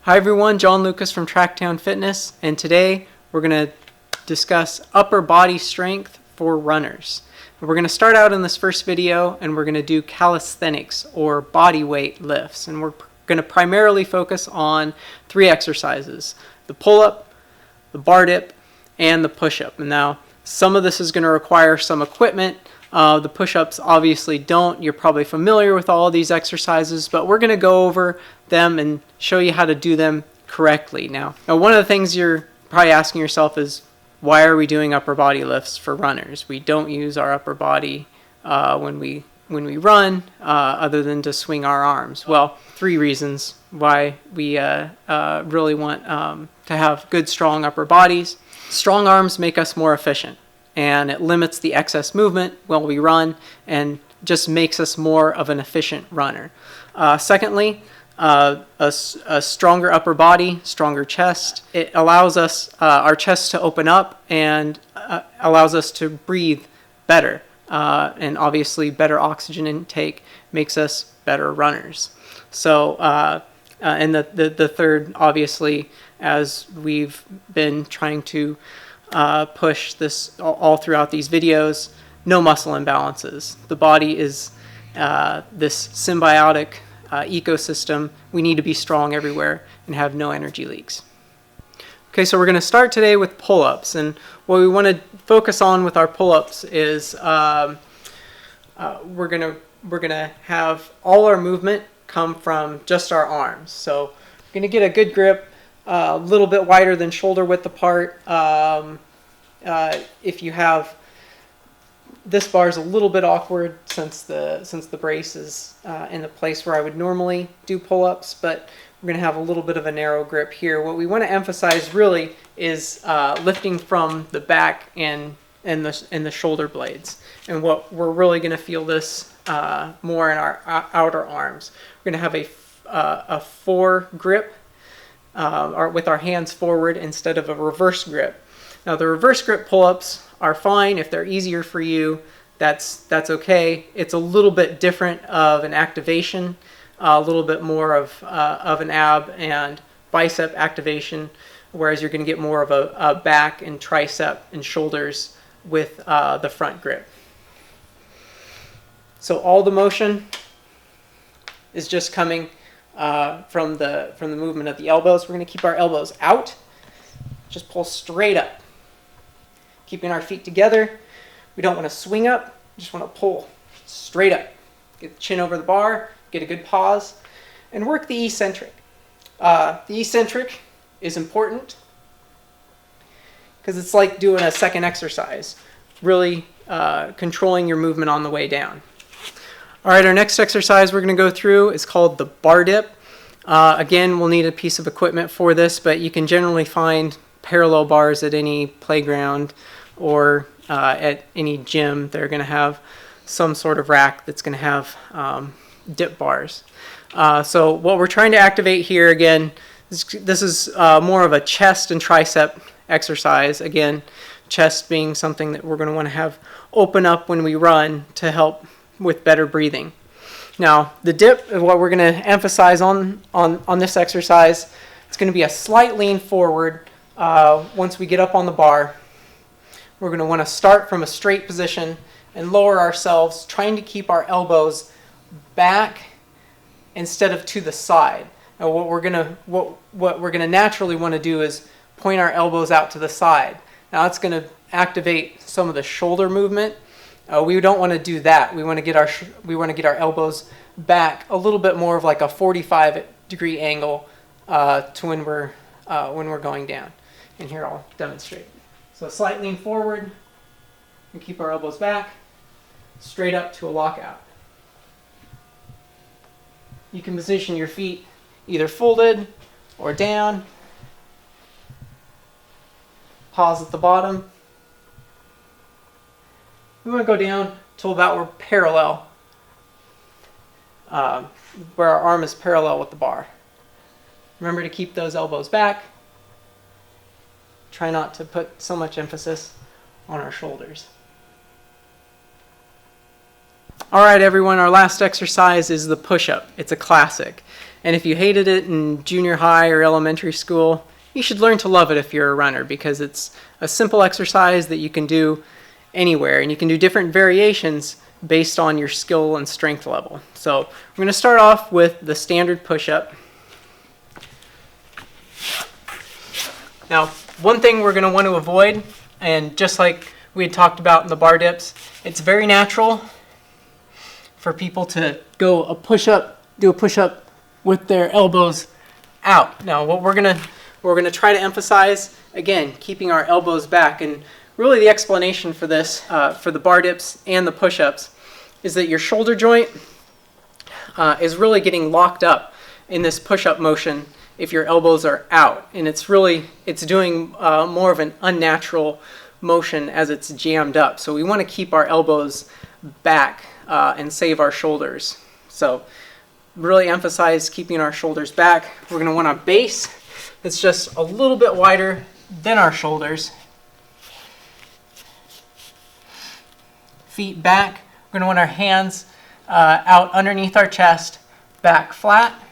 Hi everyone, John Lucas from TrackTown Fitness, and today we're going to discuss upper body strength for runners. We're going to start out in this first video and we're going to do calisthenics or body weight lifts, and we're going to primarily focus on three exercises: the pull-up, the bar dip, and the push-up. And now some of this is going to require some equipment. The push-ups obviously don't. You're probably familiar with all of these exercises, but we're going to go over them and show you how to do them correctly. Now one of the things you're probably asking yourself is, why are we doing upper body lifts for runners? We don't use our upper body when we run, other than to swing our arms. Well, three reasons why we really want to have good, strong upper bodies. Strong arms make us more efficient, and it limits the excess movement while we run and just makes us more of an efficient runner. Secondly, a stronger upper body, stronger chest. It allows us, our chest to open up and allows us to breathe better. And obviously better oxygen intake makes us better runners. So, and the third, obviously, as we've been trying to push this all throughout these videos, no muscle imbalances. The body is this symbiotic ecosystem. We need to be strong everywhere and have no energy leaks. Okay, so we're going to start today with pull-ups, and what we want to focus on with our pull-ups is we're going to have all our movement come from just our arms. So we're going to get a good grip, a little bit wider than shoulder width apart. If you have, this bar is a little bit awkward since the brace is in the place where I would normally do pull-ups, but we're going to have a little bit of a narrow grip here. What we want to emphasize really is lifting from the back and the shoulder blades, and what we're really going to feel this more in our outer arms. We're going to have a fore grip, or with our hands forward instead of a reverse grip. Now the reverse grip pull-ups are fine if they're easier for you. That's okay. It's a little bit different of an activation, a little bit more of an ab and bicep activation, whereas you're going to get more of a back and tricep and shoulders with the front grip. So all the motion is just coming from the movement of the elbows. We're going to keep our elbows out. Just pull straight up, keeping our feet together. We don't want to swing up, just want to pull straight up. Get the chin over the bar, get a good pause, and work the eccentric. The eccentric is important because it's like doing a second exercise, really controlling your movement on the way down. All right, our next exercise we're going to go through is called the bar dip. Again, we'll need a piece of equipment for this, but you can generally find parallel bars at any playground or at any gym. They're going to have some sort of rack that's going to have dip bars. So what we're trying to activate here, again, this is more of a chest and tricep exercise. Again, chest being something that we're going to want to have open up when we run to help with better breathing. Now the dip is what we're going to emphasize on this exercise. It's going to be a slight lean forward. Once we get up on the bar, we're going to want to start from a straight position and lower ourselves, trying to keep our elbows back instead of to the side. Now what we're going to naturally want to do is point our elbows out to the side. Now that's going to activate some of the shoulder movement. We don't want to do that. We want to get our elbows back a little bit more of like a 45-degree angle to when we're going down. And here I'll demonstrate. So slight lean forward and keep our elbows back, straight up to a lockout. You can position your feet either folded or down. Pause at the bottom. We want to go down till about we're parallel, where our arm is parallel with the bar. Remember to keep those elbows back. Try not to put so much emphasis on our shoulders. All right, everyone, our last exercise is the push-up. It's a classic. And if you hated it in junior high or elementary school, you should learn to love it if you're a runner, because it's a simple exercise that you can do anywhere, and you can do different variations based on your skill and strength level. So we're going to start off with the standard push-up. Now, one thing we're going to want to avoid, and just like we had talked about in the bar dips, it's very natural for people to go do a push-up with their elbows out. Now, what we're gonna try to emphasize, again, keeping our elbows back. And really the explanation for this, for the bar dips and the push-ups, is that your shoulder joint is really getting locked up in this push-up motion if your elbows are out. And it's doing more of an unnatural motion as it's jammed up. So we want to keep our elbows back and save our shoulders. So really emphasize keeping our shoulders back. We're going to want a base that's just a little bit wider than our shoulders. Feet back. We're going to want our hands out underneath our chest, back flat.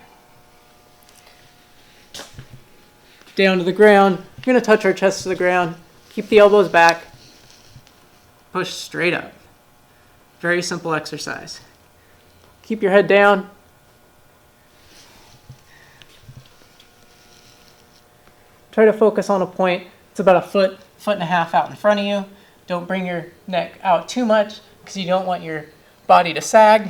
Down to the ground. We're going to touch our chest to the ground. Keep the elbows back. Push straight up. Very simple exercise. Keep your head down. Try to focus on a point. It's about a foot and a half out in front of you. Don't bring your neck out too much because you don't want your body to sag.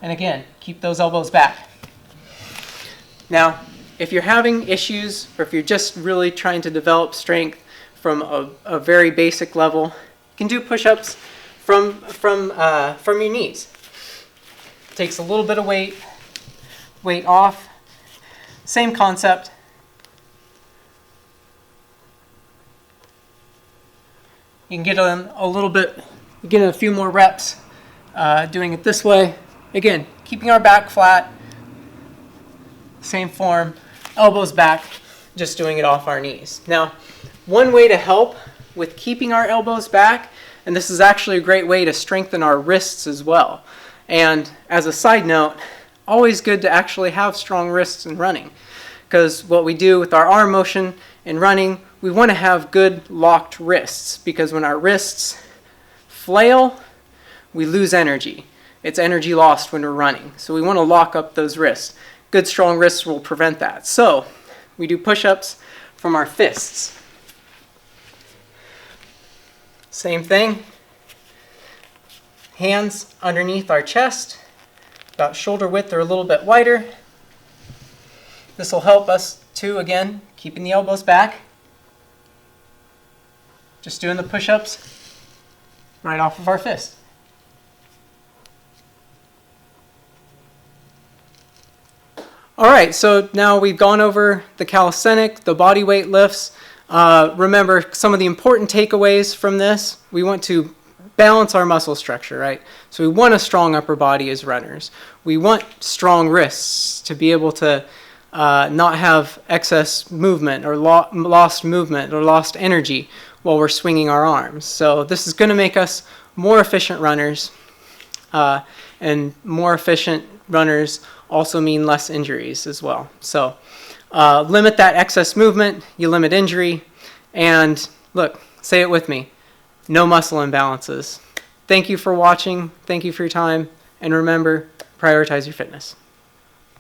And again, keep those elbows back. Now, if you're having issues, or if you're just really trying to develop strength from a very basic level, you can do push-ups from your knees. Takes a little bit of weight off. Same concept. You can get a few more reps doing it this way. Again, keeping our back flat. Same form, elbows back, just doing it off our knees. Now, one way to help with keeping our elbows back, and this is actually a great way to strengthen our wrists as well. And as a side note, always good to actually have strong wrists in running, because what we do with our arm motion in running, we want to have good locked wrists, because when our wrists flail, we lose energy. It's energy lost when we're running. So we want to lock up those wrists. Good strong wrists will prevent that. So we do push-ups from our fists. Same thing. Hands underneath our chest, about shoulder width or a little bit wider. This will help us too, again, keeping the elbows back. Just doing the push-ups right off of our fist. All right, so now we've gone over the calisthenic, the body weight lifts. Remember some of the important takeaways from this. We want to balance our muscle structure, right? So we want a strong upper body as runners. We want strong wrists to be able to not have excess movement or lost movement or lost energy while we're swinging our arms. So this is going to make us more efficient runners, and more efficient runners also mean less injuries as well. So limit that excess movement, you limit injury, and look, say it with me, no muscle imbalances. Thank you for watching, thank you for your time, and remember, prioritize your fitness.